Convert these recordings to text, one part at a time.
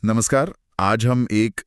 नमस्कार। आज हम एक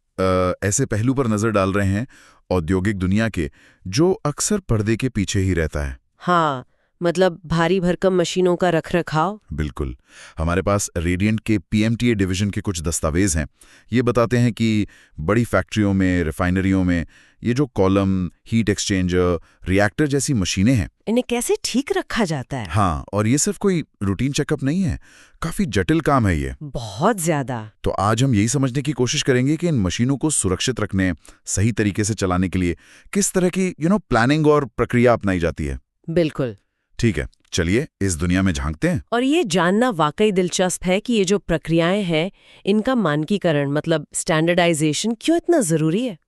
ऐसे पहलू पर नजर डाल रहे हैं औद्योगिक दुनिया के, जो अक्सर पर्दे के पीछे ही रहता है। हाँ, मतलब भारी भरकम मशीनों का रखरखाव। बिल्कुल। हमारे पास रेडिएंट के पीएमटीए डिवीजन के कुछ दस्तावेज हैं। ये बताते हैं कि बड़ी फैक्ट्रियों में, रिफाइनरियों में ये जो कॉलम, हीट एक्सचेंजर, रिएक्टर जैसी मशीनें हैं, इन्हें कैसे ठीक रखा जाता है? हाँ, और ये सिर्फ कोई रूटीन चेकअप नहीं है, काफी जटिल काम है ये। बहुत ज्यादा। तो आज हम यही समझने की कोशिश करेंगे कि इन मशीनों को सुरक्षित रखने, सही तरीके से चलाने के लिए किस तरह की प्लानिंग और प्रक्रिया अपनाई जाती है। बिल्कुल। ठीक है, चलिए इस दुनिया में झांकते हैं। और ये जानना वाकई दिलचस्प है कि ये जो प्रक्रियाएं हैं, इनका मानकीकरण मतलब स्टैंडर्डाइजेशन क्यों इतना जरूरी है।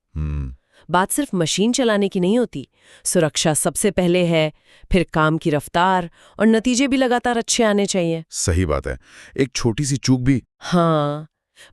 बात सिर्फ मशीन चलाने की नहीं होती। सुरक्षा सबसे पहले है, फिर काम की रफ्तार, और नतीजे भी लगातार अच्छे आने चाहिए। सही बात है। एक छोटी सी चूक भी हाँ,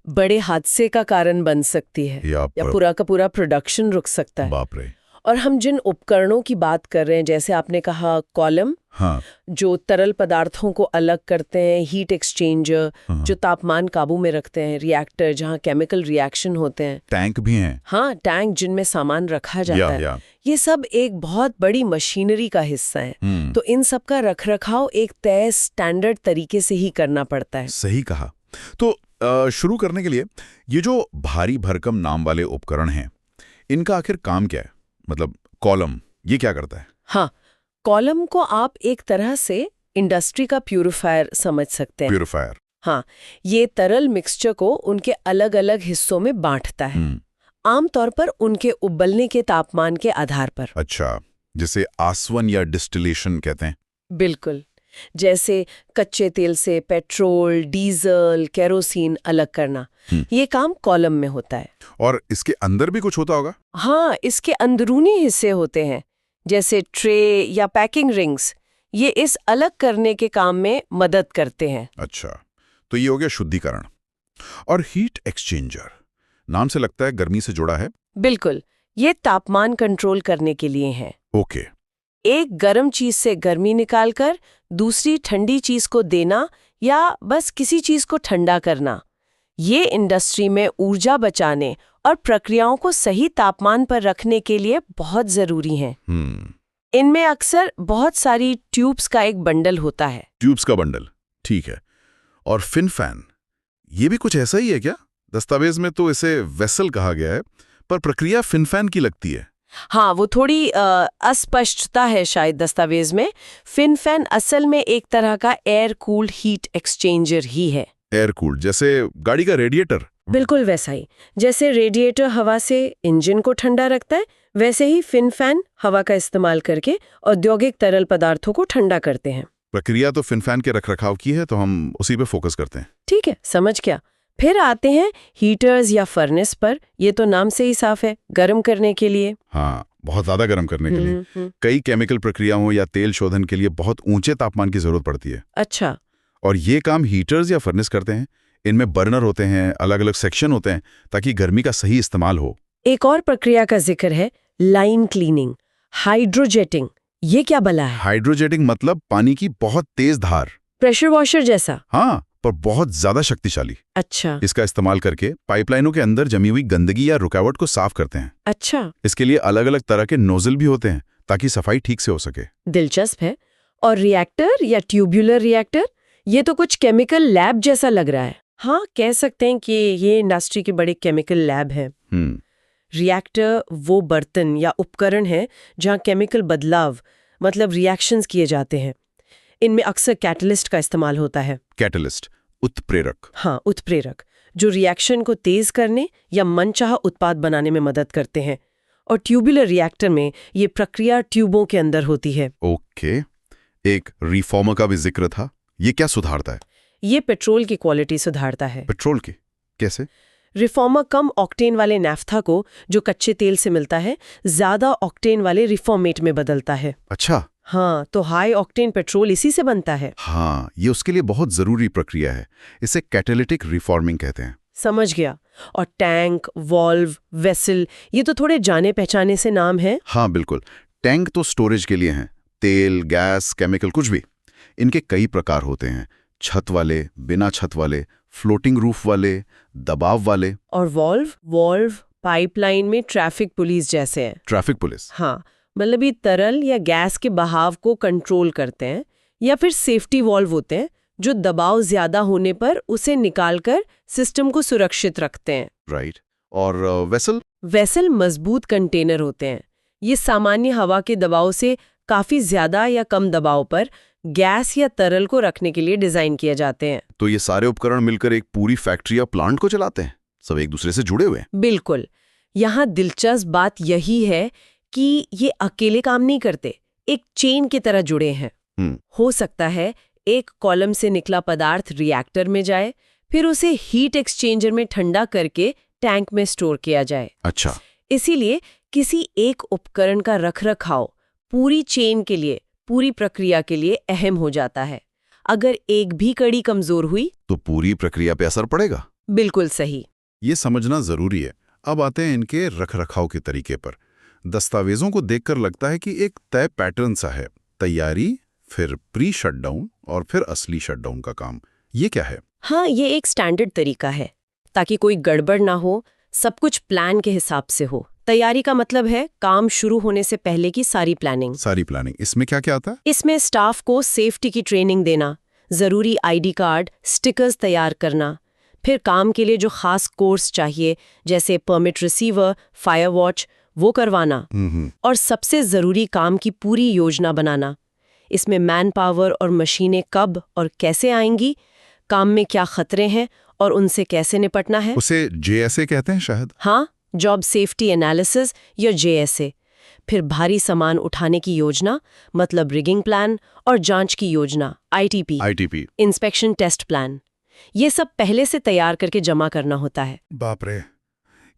बड़े हादसे का कारण बन सकती है, या पूरा का पूरा प्रोडक्शन रुक सकता है। बाप रे। और हम जिन उपकरणों की बात कर रहे हैं, जैसे आपने कहा कॉलम, हाँ, जो तरल पदार्थों को अलग करते हैं, हीट एक्सचेंजर, जो तापमान काबू में रखते हैं, रिएक्टर जहां केमिकल रिएक्शन होते हैं, टैंक भी हैं। हाँ, टैंक जिनमें सामान रखा जाता है, ये सब एक बहुत बड़ी मशीनरी का हिस्सा है। तो इन सब का रखरखाव एक तय स्टैंडर्ड तरीके से ही करना पड़ता है। सही कहा। तो शुरू करने के लिए, ये जो भारी भरकम नाम वाले उपकरण हैं, इनका आखिर काम क्या है? मतलब कॉलम, ये क्या करता है? हाँ, कॉलम को आप एक तरह से इंडस्ट्री का प्यूरिफायर समझ सकते हैं। प्यूरिफायर। हाँ, ये तरल मिक्सचर को उनके अलग अलग हिस्सों में बांटता है, आमतौर पर उनके उबलने के तापमान के आधार पर। अच्छा, जिसे आसवन या डिस्टिलेशन कहते हैं। बिल्कुल। जैसे कच्चे तेल से पेट्रोल, डीजल, केरोसिन अलग करना, ये काम कॉलम में होता है। और इसके अंदर भी कुछ होता होगा? हाँ, इसके अंदरूनी हिस्से होते हैं, जैसे ट्रे या पैकिंग रिंग्स। ये इस अलग करने के काम में मदद करते हैं। अच्छा, तो ये हो गया शुद्धिकरण। और हीट एक्सचेंजर, नाम से लगता है गर्मी से जुड़ा है। बिल्कुल, ये तापमान कंट्रोल करने के लिए है। ओके। एक गर्म चीज से गर्मी निकालकर दूसरी ठंडी चीज को देना, या बस किसी चीज को ठंडा करना, ये इंडस्ट्री में ऊर्जा बचाने और प्रक्रियाओं को सही तापमान पर रखने के लिए बहुत जरूरी है। इनमें अक्सर बहुत सारी ट्यूब्स का एक बंडल होता है। ट्यूब्स का बंडल, ठीक है। और फिन फैन, ये भी कुछ ऐसा ही है क्या? दस्तावेज में तो इसे वेसल कहा गया है, पर प्रक्रिया फिन फैन की लगती है। हाँ, वो थोड़ी अस्पष्टता है शायद दस्तावेज में। फिन फैन असल में एक तरह का एयर कूल्ड हीट एक्सचेंजर ही है। एयर कूल्ड, जैसे गाड़ी का रेडिएटर? बिल्कुल वैसा ही। जैसे रेडिएटर हवा से इंजन को ठंडा रखता है, वैसे ही फिन फैन हवा का इस्तेमाल करके औद्योगिक तरल पदार्थों को ठंडा करते हैं। प्रक्रिया तो फिन फैन के रखरखाव की है, तो हम उसी पे फोकस करते हैं। ठीक है, समझ गया। फिर आते हैं हीटर्स या फर्नेस पर। ये तो नाम से ही साफ है, गर्म करने के लिए। हाँ, बहुत ज्यादा गर्म करने के लिए। कई केमिकल प्रक्रियाओं या तेल शोधन के लिए बहुत ऊंचे तापमान की जरूरत पड़ती है। अच्छा। और ये काम हीटर्स या फर्नेस करते हैं। इनमें बर्नर होते हैं, अलग अलग सेक्शन होते हैं, ताकि गर्मी का सही इस्तेमाल हो। एक और प्रक्रिया का जिक्र है, लाइन क्लीनिंग, हाइड्रोजेटिंग। ये क्या भला है? हाइड्रोजेटिंग मतलब पानी की बहुत तेज धार। प्रेशर वॉशर जैसा? हाँ, पर बहुत ज्यादा शक्तिशाली। अच्छा। इसका इस्तेमाल करके पाइपलाइनों के अंदर जमी हुई गंदगी या रुकावट को साफ करते हैं। अच्छा। इसके लिए अलग अलग तरह के नोजल भी होते हैं, ताकि सफाई ठीक से हो सके। दिलचस्प है। और रिएक्टर या ट्यूबुलर रिएक्टर, ये तो कुछ केमिकल लैब जैसा लग रहा है। हाँ, कह सकते हैं कि ये इंडस्ट्री के बड़े केमिकल लैब है। रिएक्टर वो बर्तन या उपकरण है जहाँ केमिकल बदलाव मतलब रिएक्शंस किए जाते हैं। इनमें अक्सर कैटलिस्ट का इस्तेमाल होता है। कैटलिस्ट, उत्प्रेरक। हाँ, उत्प्रेरक, जो रिएक्शन को तेज करने या मनचाहा उत्पाद बनाने में मदद करते हैं। और ट्यूबुलर रिएक्टर में ये प्रक्रिया ट्यूबों के अंदर होती है। ओके। एक रिफॉर्मर का भी जिक्र था, ये क्या सुधारता है? ये पेट्रोल की क्वालिटी सुधारता है। पेट्रोल की? कैसे? रिफॉर्मर कम ऑक्टेन वाले नैफ्था को, जो कच्चे तेल से मिलता है, ज्यादा ऑक्टेन वाले रिफॉर्मेट में बदलता है। अच्छा। हाँ, तो हाई ऑक्टेन पेट्रोल इसी से बनता है। हाँ, ये उसके लिए बहुत जरूरी प्रक्रिया है। इसे कैटालिटिक रिफॉर्मिंग कहते हैं। समझ गया। और टैंक, वॉल्व, वेसल, ये तो थोड़े जाने पहचाने से नाम है। हाँ बिल्कुल। टैंक तो स्टोरेज के लिए हैं, तेल, गैस, केमिकल, कुछ भी। इनके कई प्रकार होते हैं, छत वाले, बिना छत वाले, फ्लोटिंग रूफ वाले, दबाव वाले। और वॉल्व पाइपलाइन में ट्रैफिक पुलिस जैसे हैं। Traffic police? हाँ, मतलब ये तरल या गैस के बहाव को कंट्रोल करते हैं। या फिर सेफ्टी वॉल्व होते हैं जो दबाव ज्यादा होने पर उसे निकालकर सिस्टम को सुरक्षित रखते हैं। राइट। और वेसल मजबूत कंटेनर होते हैं। ये सामान्य हवा के दबाव से काफी ज्यादा या कम दबाव पर गैस या तरल को रखने के लिए डिजाइन किए जाते हैं। तो ये सारे उपकरण मिलकर एक पूरी फैक्ट्री या प्लांट को चलाते हैं, सब एक दूसरे से जुड़े हुए हैं। बिल्कुल। यहाँ दिलचस्प बात यही है कि ये अकेले काम नहीं करते, एक चेन की तरह जुड़े हैं। हो सकता है एक कॉलम से निकला पदार्थ रिएक्टर में जाए, फिर उसे हीट एक्सचेंजर में ठंडा करके टैंक में स्टोर किया जाए। अच्छा। इसीलिए किसी एक उपकरण का रखरखाव पूरी चेन के लिए, पूरी प्रक्रिया के लिए अहम हो जाता है। अगर एक भी कड़ी कमजोर हुई तो पूरी प्रक्रिया पे असर पड़ेगा। बिल्कुल सही। ये समझना जरूरी है। अब आते हैं इनके रखरखाव के तरीके पर। दस्तावेजों को देखकर लगता है कि एक तय पैटर्न सा है, तैयारी, फिर प्री शटडाउन और फिर असली शटडाउन का काम। ये क्या है? हाँ, ये एक स्टैंडर्ड तरीका है ताकि कोई गड़बड़ ना हो, सब कुछ प्लान के हिसाब से हो। तैयारी का मतलब है काम शुरू होने से पहले की सारी प्लानिंग। इसमें क्या क्या आता है? इसमें स्टाफ को सेफ्टी की ट्रेनिंग देना, जरूरी आईडी कार्ड, स्टिकर्स तैयार करना, फिर काम के लिए जो खास कोर्स चाहिए जैसे परमिट रिसीवर, फायर वॉच, वो करवाना, और सबसे जरूरी काम की पूरी योजना बनाना। इसमें मैन पावर और मशीनें कब और कैसे आएंगी, काम में क्या खतरे हैं और उनसे कैसे निपटना है। उसे JSA कहते हैं शायद? हाँ, जॉब सेफ्टी एनालिसिस या JSA। फिर भारी सामान उठाने की योजना, मतलब रिगिंग प्लान, और जांच की योजना, ITP, इंस्पेक्शन टेस्ट प्लान। ये सब पहले से तैयार करके जमा करना होता है। बाप रे,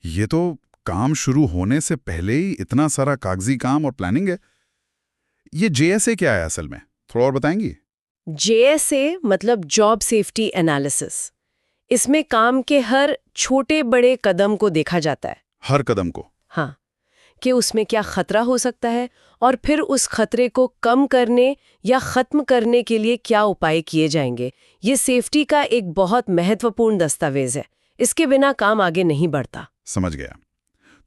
ये तो काम शुरू होने से पहले ही इतना सारा कागजी काम और प्लानिंग है। ये JSA क्या है असल में, थोड़ा और बताएंगी? JSA मतलब जॉब सेफ्टी एनालिसिस। इसमें काम के हर छोटे बड़े कदम को देखा जाता है। हर कदम को? हाँ, कि उसमें क्या खतरा हो सकता है और फिर उस खतरे को कम करने या खत्म करने के लिए क्या उपाय किए जाएंगे। ये सेफ्टी का एक बहुत महत्वपूर्ण दस्तावेज है, इसके बिना काम आगे नहीं बढ़ता। समझ गया।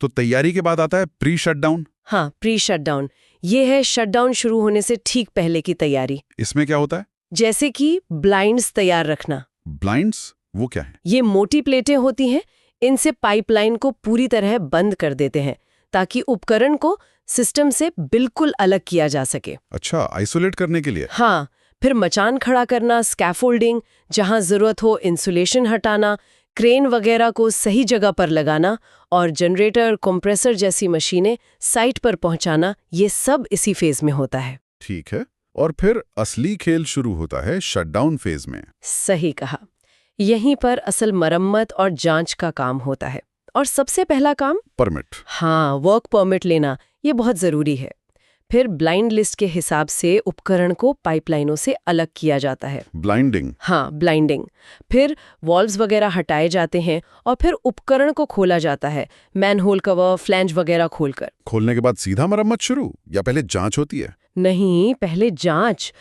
तो तैयारी के बाद आता है प्री शटडाउन? हाँ, प्री शटडाउन। ये है शटडाउन शुरू होने से ठीक पहले की तैयारी। इसमें क्या होता है? जैसे कि ब्लाइंड्स तैयार रखना। ब्लाइंड्स वो क्या है? ये मोटी प्लेटें होती हैं, इनसे पाइपलाइन को पूरी तरह बंद कर देते हैं ताकि उपकरण को सिस्टम से बिल्कुल अलग किया जा सके। अच्छा, आइसोलेट करने के लिए? हाँ, फिर मचान खड़ा करना, स्कैफोल्डिंग, जहां जरूरत हो इंसुलेशन हटाना, क्रेन वगैरह को सही जगह पर लगाना और जनरेटर, कंप्रेसर जैसी मशीनें साइट पर पहुंचाना, ये सब इसी फेज में होता है। ठीक है। और फिर असली खेल शुरू होता है शटडाउन फेज में। सही कहा। यहीं पर असल मरम्मत और जांच का काम होता है। और सबसे पहला काम परमिट। हाँ, वर्क परमिट लेना, ये बहुत जरूरी है। फिर ब्लाइंड लिस्ट के हिसाब से उपकरण को पाइपलाइनों से अलग किया जाता है। ब्लाइंडिंग? हाँ, ब्लाइंडिंग। फिर वॉल्व्स वगैरह हटाए जाते हैं और फिर उपकरण को खोला जाता है, मैनहोल कवर, फ्लैंज वगैरह खोलकर। खोलने के बाद सीधा मरम्मत शुरू या पहले जांच होती है? नहीं, पहले जांच।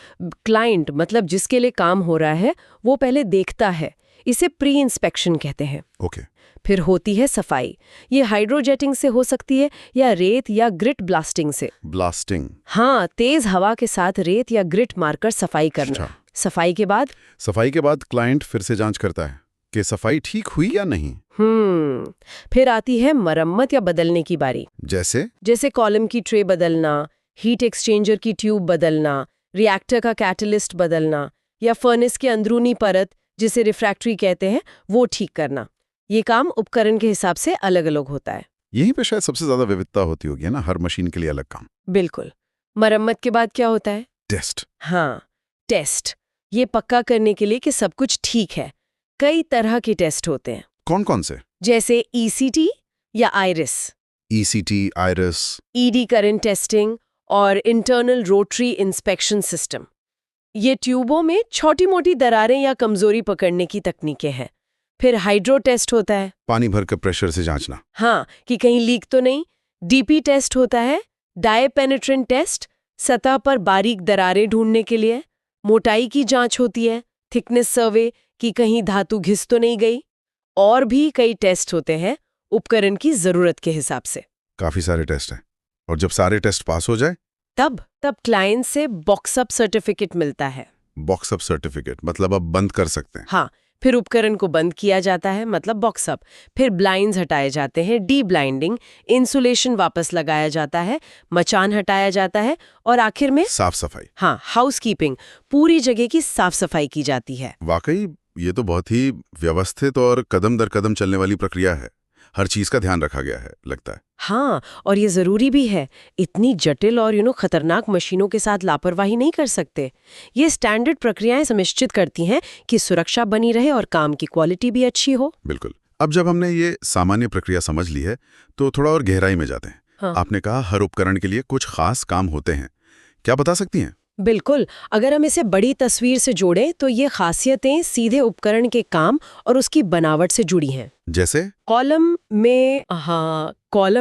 क्लाइंट मतलब जिसके लिए काम हो रहा है वो पहले देखता है, इसे प्री इंस्पेक्शन कहते हैं। ओके। फिर होती है सफाई। ये हाइड्रोजेटिंग से हो सकती है या रेत या ग्रिट ब्लास्टिंग से। ब्लास्टिंग? हाँ, तेज हवा के साथ रेत या ग्रिट मारकर सफाई करना। सफाई के बाद क्लाइंट फिर से जांच करता है कि सफाई ठीक हुई या नहीं। फिर आती है मरम्मत या बदलने की बारी। जैसे कॉलम की ट्रे बदलना, हीट एक्सचेंजर की ट्यूब बदलना, रिएक्टर का कैटलिस्ट बदलना, या फर्नेस की अंदरूनी परत जिसे रिफ्रैक्टरी कहते हैं वो ठीक करना। ये काम उपकरण के हिसाब से अलग अलग होता है। यहीं पे शायद सबसे ज्यादा विविधता होती होगी ना, हर मशीन के लिए अलग काम। बिल्कुल। मरम्मत के बाद क्या होता है? टेस्ट। हाँ, टेस्ट। ये पक्का करने के लिए कि सब कुछ ठीक है। कई तरह के टेस्ट होते हैं। कौन कौन से? जैसे ECT या iris. ECT, iris. ED current testing और इंटरनल रोटरी इंस्पेक्शन सिस्टम। ये ट्यूबों में छोटी मोटी दरारें या कमजोरी पकड़ने की तकनीकें हैं। फिर हाइड्रो टेस्ट होता है, पानी भरकर प्रेशर से जांचना। हाँ, कि कहीं लीक तो नहीं। DP टेस्ट होता है, डाई पेनिट्रेंट टेस्ट, सतह पर बारीक दरारें ढूंढने के लिए। मोटाई की जांच होती है, थिकनेस सर्वे कि कहीं धातु घिस तो नहीं गई, और भी कई टेस्ट होते हैं उपकरण की जरूरत के हिसाब से। काफी सारे टेस्ट हैं, और जब सारे टेस्ट पास हो जाए तब क्लाइंट से बॉक्सअप सर्टिफिकेट मिलता है। बॉक्सअप सर्टिफिकेट मतलब अब बंद कर सकते हैं। हाँ, फिर उपकरण को बंद किया जाता है, मतलब बॉक्सअप। फिर ब्लाइंड्स हटाए जाते हैं, डी ब्लाइंडिंग, इंसुलेशन वापस लगाया जाता है, मचान हटाया जाता है, और आखिर में साफ सफाई। हाँ, हाउसकीपिंग, पूरी जगह की साफ सफाई की जाती है। वाकई ये तो बहुत ही व्यवस्थित और कदम दर कदम चलने वाली प्रक्रिया है। हर चीज का ध्यान रखा गया है, लगता है। हाँ, और ये जरूरी भी है। इतनी जटिल और खतरनाक मशीनों के साथ लापरवाही नहीं कर सकते। ये स्टैंडर्ड प्रक्रियाएं सुनिश्चित करती हैं कि सुरक्षा बनी रहे और काम की क्वालिटी भी अच्छी हो। बिल्कुल। अब जब हमने ये सामान्य प्रक्रिया समझ ली है तो थोड़ा और गहराई में जाते हैं। हाँ। आपने कहा हर उपकरण के लिए कुछ खास काम होते हैं, क्या बता सकती हैं? बिल्कुल, अगर हम इसे बड़ी तस्वीर से जोड़ें तो ये खासियतें सीधे उपकरण के काम और उसकी बनावट से जुड़ी हैं। जैसे कॉलम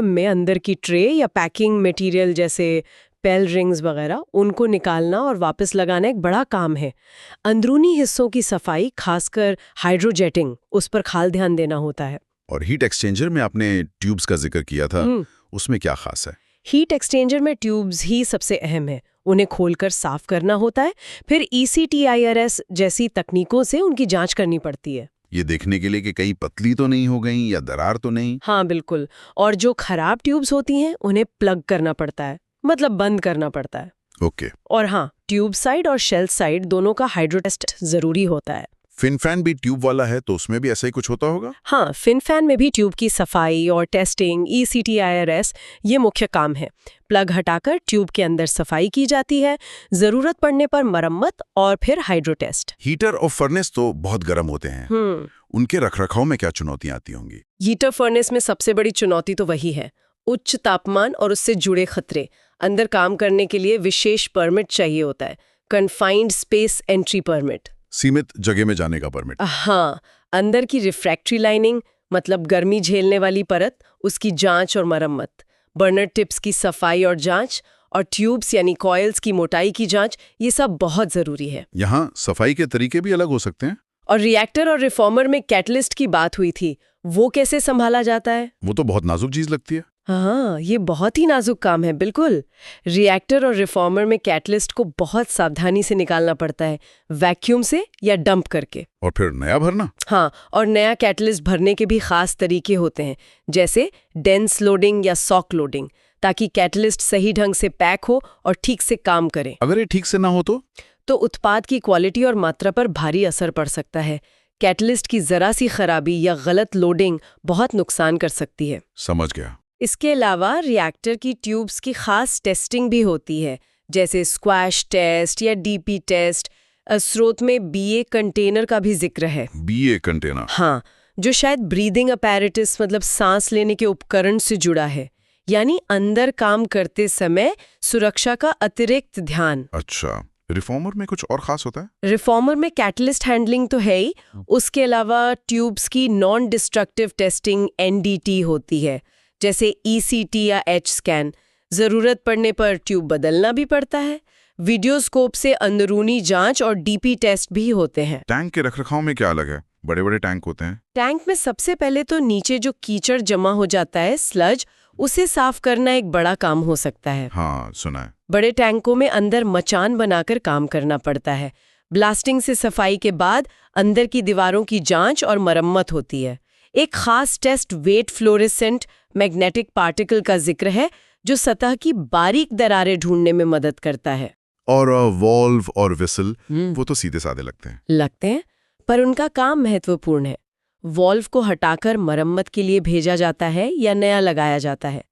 में अंदर की ट्रे या पैकिंग मटेरियल जैसे पेल रिंग्स वगैरह, उनको निकालना और वापस लगाना एक बड़ा काम है। अंदरूनी हिस्सों की सफाई, खासकर हाइड्रोजेटिंग, उस पर खास ध्यान देना होता है। और हीट एक्सचेंजर में आपने ट्यूब्स का जिक्र किया था, उसमें क्या खास है? हीट एक्सचेंजर में ट्यूब्स ही सबसे अहम है। उन्हें खोलकर साफ करना होता है, फिर ECTIRS जैसी तकनीकों से उनकी जांच करनी पड़ती है। ये देखने के लिए कि कहीं पतली तो नहीं हो गई या दरार तो नहीं। हाँ बिल्कुल, और जो खराब ट्यूब्स होती हैं उन्हें प्लग करना पड़ता है, मतलब बंद करना पड़ता है। ओके। और हाँ, ट्यूब साइड और शेल साइड दोनों का हाइड्रो टेस्ट जरूरी होता है। फिन फैन भी ट्यूब वाला है तो उसमें भी ऐसा ही कुछ होता होगा? हाँ, फिन फैन में भी ट्यूब की सफाई और टेस्टिंग, ECTIRS ये मुख्य काम है। प्लग हटाकर ट्यूब के अंदर सफाई की जाती है, जरूरत पड़ने पर मरम्मत, और फिर हाइड्रो टेस्ट। हीटर और फर्नेस तो बहुत गर्म होते हैं, उनके रखरखाव में क्या चुनौतियां आती होंगी? हीटर फर्नेस में सबसे बड़ी चुनौती तो वही है, उच्च तापमान और उससे जुड़े खतरे। अंदर काम करने के लिए विशेष परमिट चाहिए होता है, कन्फाइंड स्पेस एंट्री परमिट, सीमित जगह में जाने का परमिट। हाँ, अंदर की रिफ्रैक्ट्री लाइनिंग, मतलब गर्मी झेलने वाली परत, उसकी जांच और मरम्मत, बर्नर टिप्स की सफाई और जांच, और ट्यूब्स यानी कॉइल्स की मोटाई की जांच, ये सब बहुत जरूरी है। यहाँ सफाई के तरीके भी अलग हो सकते हैं। और रिएक्टर और रिफॉर्मर में कैटलिस्ट की बात हुई थी, वो कैसे संभाला जाता है? वो तो बहुत नाजुक चीज लगती है। हाँ, ये बहुत ही नाजुक काम है। बिल्कुल, रिएक्टर और रिफॉर्मर में कैटलिस्ट को बहुत सावधानी से निकालना पड़ता है, वैक्यूम से या डंप करके। और फिर नया भरना? हाँ, और नया कैटलिस्ट भरने के भी खास तरीके होते हैं, जैसे डेंस लोडिंग या सॉक लोडिंग, ताकि कैटलिस्ट सही ढंग से पैक हो और ठीक से काम करे। अगर ये ठीक से ना हो तो उत्पाद की क्वालिटी और मात्रा पर भारी असर पड़ सकता है। कैटलिस्ट की जरा सी खराबी या गलत लोडिंग बहुत नुकसान कर सकती है। समझ गया। इसके अलावा रिएक्टर की ट्यूब्स की खास टेस्टिंग भी होती है, जैसे स्क्वैश टेस्ट या DP टेस्ट। स्रोत में BA कंटेनर का भी जिक्र है। BA container? हाँ, जो शायद ब्रीदिंग अपैरेटस, मतलब सांस लेने के उपकरण से जुड़ा है, यानी अंदर काम करते समय सुरक्षा का अतिरिक्त ध्यान। अच्छा, रिफॉर्मर में कुछ और खास होता है? रिफॉर्मर में कैटलिस्ट हैंडलिंग तो है ही, उसके अलावा ट्यूब्स की नॉन डिस्ट्रक्टिव टेस्टिंग NDT होती है, जैसे ECT या H स्कैन। जरूरत पड़ने पर ट्यूब बदलना भी पड़ता है। वीडियोस्कोप से अंदरूनी जांच और DP टेस्ट भी होते हैं। टैंक के रखरखाव में क्या अलग है? बड़े बड़े टैंक होते हैं। टैंक में सबसे पहले तो नीचे जो कीचड़ जमा हो जाता है, स्लज, उसे साफ करना एक बड़ा काम हो सकता है। हाँ, सुना है। बड़े टैंकों में अंदर मचान बनाकर काम करना पड़ता है। ब्लास्टिंग से सफाई के बाद अंदर की दीवारों की जांच और मरम्मत होती है। एक खास test wet fluorescent magnetic particle का जिक्र है, जो सतह की बारीक दरारें ढूंढने में मदद करता है। और वॉल्व और विसल, वो तो सीधे साधे लगते हैं, पर उनका काम महत्वपूर्ण है। वॉल्व को हटाकर मरम्मत के लिए भेजा जाता है या नया लगाया जाता है।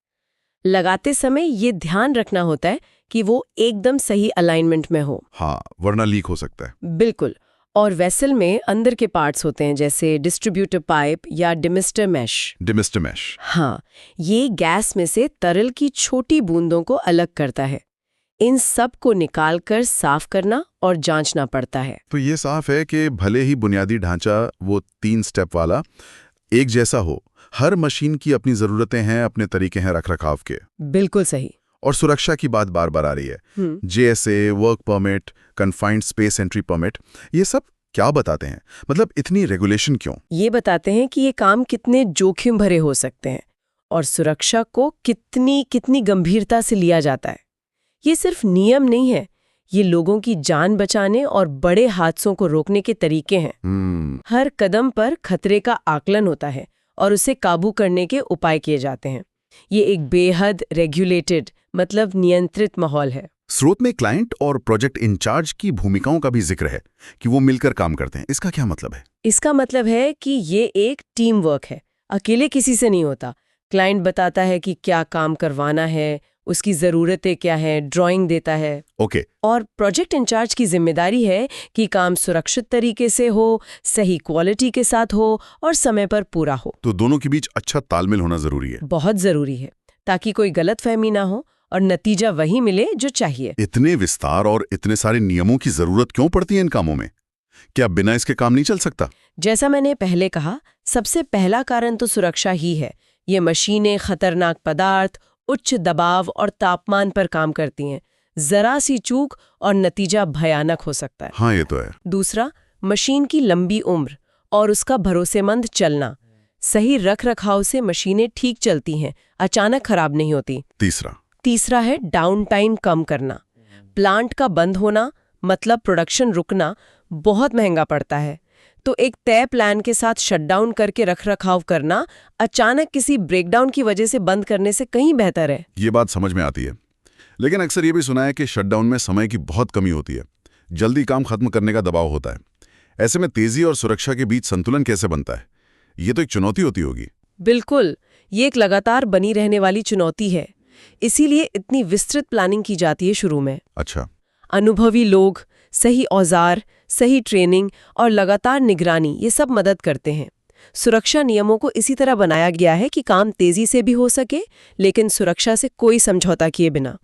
लगाते समय ये ध्यान रखना होता है कि वो एकदम सही अलाइनमेंट में हो। हाँ, वरना लीक हो सकता है। बिल्कुल। और वेसल में अंदर के पार्ट्स होते हैं, जैसे डिस्ट्रीब्यूटर पाइप या डिमिस्टर मैश। हाँ, ये गैस में से तरल की छोटी बूंदों को अलग करता है। इन सब को निकालकर साफ करना और जांचना पड़ता है। तो ये साफ है कि भले ही बुनियादी ढांचा वो 3 स्टेप वाला एक जैसा हो, हर मशीन की अपनी जरूरतें हैं, अपने तरीके हैं रखरखाव के। बिल्कुल सही। और सुरक्षा की बात बार बार आ रही है। JSA, work permit, confined space entry permit, ये सब क्या बताते हैं? मतलब इतनी रेगुलेशन क्यों? ये बताते हैं कि ये काम कितने जोखिम भरे हो सकते हैं और सुरक्षा को कितनी गंभीरता से लिया जाता है। ये सिर्फ नियम नहीं है, ये लोगों की जान बचाने और बड़े हादसों को रोकने के तरीके हैं। हर कदम पर खतरे का आकलन होता है और उसे काबू करने के उपाय किए जाते हैं। ये एक बेहद रेगुलेटेड मतलब नियंत्रित माहौल है। स्रोत में क्लाइंट और प्रोजेक्ट इंचार्ज की भूमिकाओं का भी जिक्र है कि वो मिलकर काम करते हैं। इसका क्या मतलब है? इसका मतलब है कि ये एक टीम वर्क है, अकेले किसी से नहीं होता। क्लाइंट बताता है कि क्या काम करवाना है, उसकी ज़रूरतें क्या है, ड्राइंग देता है। ओके। और प्रोजेक्ट इंचार्ज की जिम्मेदारी है कि काम सुरक्षित तरीके से हो, सही क्वालिटी के साथ हो और समय पर पूरा हो। तो दोनों के बीच अच्छा तालमेल होना जरूरी है। बहुत जरूरी है, ताकि कोई गलतफहमी ना हो और नतीजा वही मिले जो चाहिए। इतने विस्तार और इतने सारे नियमों की जरूरत क्यों पड़ती है इन कामों में? क्या बिना इसके काम नहीं चल सकता? जैसा मैंने पहले कहा, सबसे पहला कारण तो सुरक्षा ही है। ये मशीनें खतरनाक पदार्थ, उच्च दबाव और तापमान पर काम करती हैं। जरा सी चूक और नतीजा भयानक हो सकता है। हाँ, ये तो है। दूसरा, मशीन की लंबी उम्र और उसका भरोसेमंद चलना। सही रख रखाव से मशीनें ठीक चलती हैं, अचानक खराब नहीं होती। तीसरा है डाउन टाइम कम करना। प्लांट का बंद होना मतलब प्रोडक्शन रुकना बहुत महंगा पड़ता है। तो एक तय प्लान के साथ शटडाउन करके रख रखाव करना अचानक किसी ब्रेकडाउन की वजह से बंद करने से कहीं बेहतर है। ये बात समझ में आती है, लेकिन अक्सर ये भी सुना है कि शटडाउन में समय की बहुत कमी होती है, जल्दी काम खत्म करने का दबाव होता है। ऐसे में तेजी और सुरक्षा के बीच संतुलन कैसे बनता है? ये तो एक चुनौती होती होगी। बिल्कुल, ये एक लगातार बनी रहने वाली चुनौती है। इसीलिए इतनी विस्तृत प्लानिंग की जाती है शुरू में। अच्छा। अनुभवी लोग, सही औजार, सही ट्रेनिंग और लगातार निगरानी, ये सब मदद करते हैं। सुरक्षा नियमों को इसी तरह बनाया गया है कि काम तेजी से भी हो सके, लेकिन सुरक्षा से कोई समझौता किए बिना।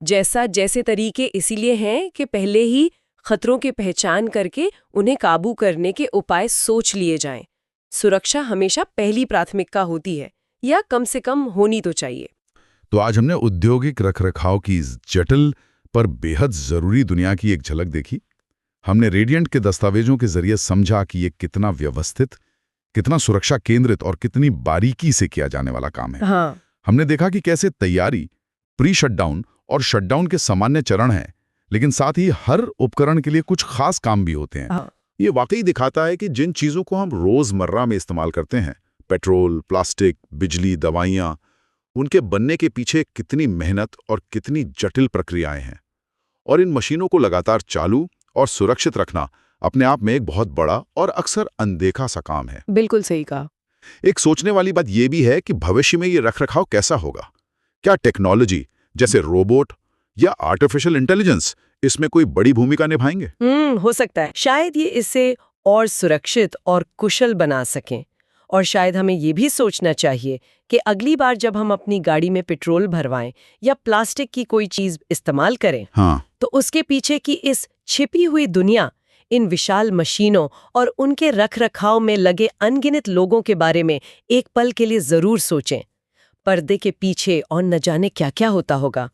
जैसे तरीके इसीलिए हैं कि पहले ही खतरों की पहचान करके उन्हें काबू करने के उपाय सोच लिए जाएं। सुरक्षा हमेशा पहली प्राथमिकता होती है, या कम से कम होनी तो चाहिए। तो आज हमने औद्योगिक रखरखाव की जटिल पर बेहद जरूरी दुनिया की एक झलक देखी। हमने रेडिएंट के दस्तावेजों के जरिए समझा कि ये कितना व्यवस्थित, कितना सुरक्षा केंद्रित और कितनी बारीकी से किया जाने वाला काम है। हाँ। हमने देखा कि कैसे तैयारी, प्री शटडाउन और शटडाउन के सामान्य चरण हैं, लेकिन साथ ही हर उपकरण के लिए कुछ खास काम भी होते हैं। हाँ। ये वाकई दिखाता है कि जिन चीजों को हम रोजमर्रा में इस्तेमाल करते हैं, पेट्रोल, प्लास्टिक, बिजली, दवाइयाँ, उनके बनने के पीछे कितनी मेहनत और कितनी जटिल प्रक्रियाएं हैं। और इन मशीनों को लगातार चालू और सुरक्षित रखना अपने आप में एक बहुत बड़ा और अक्सर अनदेखा सा काम है। बिल्कुल सही कहा। एक सोचने वाली बात यह भी है कि भविष्य में ये रखरखाव कैसा होगा? क्या टेक्नोलॉजी जैसे रोबोट या आर्टिफिशियल इंटेलिजेंस इसमें कोई बड़ी भूमिका निभाएंगे? हो सकता है। शायद ये इसे और सुरक्षित और कुशल बना सकें। और शायद हमें ये भी सोचना चाहिए कि अगली बार जब हम अपनी गाड़ी में पेट्रोल भरवाएं या प्लास्टिक की कोई चीज इस्तेमाल करें, तो उसके पीछे की इस छिपी हुई दुनिया, इन विशाल मशीनों और उनके रखरखाव में लगे अनगिनत लोगों के बारे में एक पल के लिए जरूर सोचें। पर्दे के पीछे और न जाने क्या क्या होता होगा।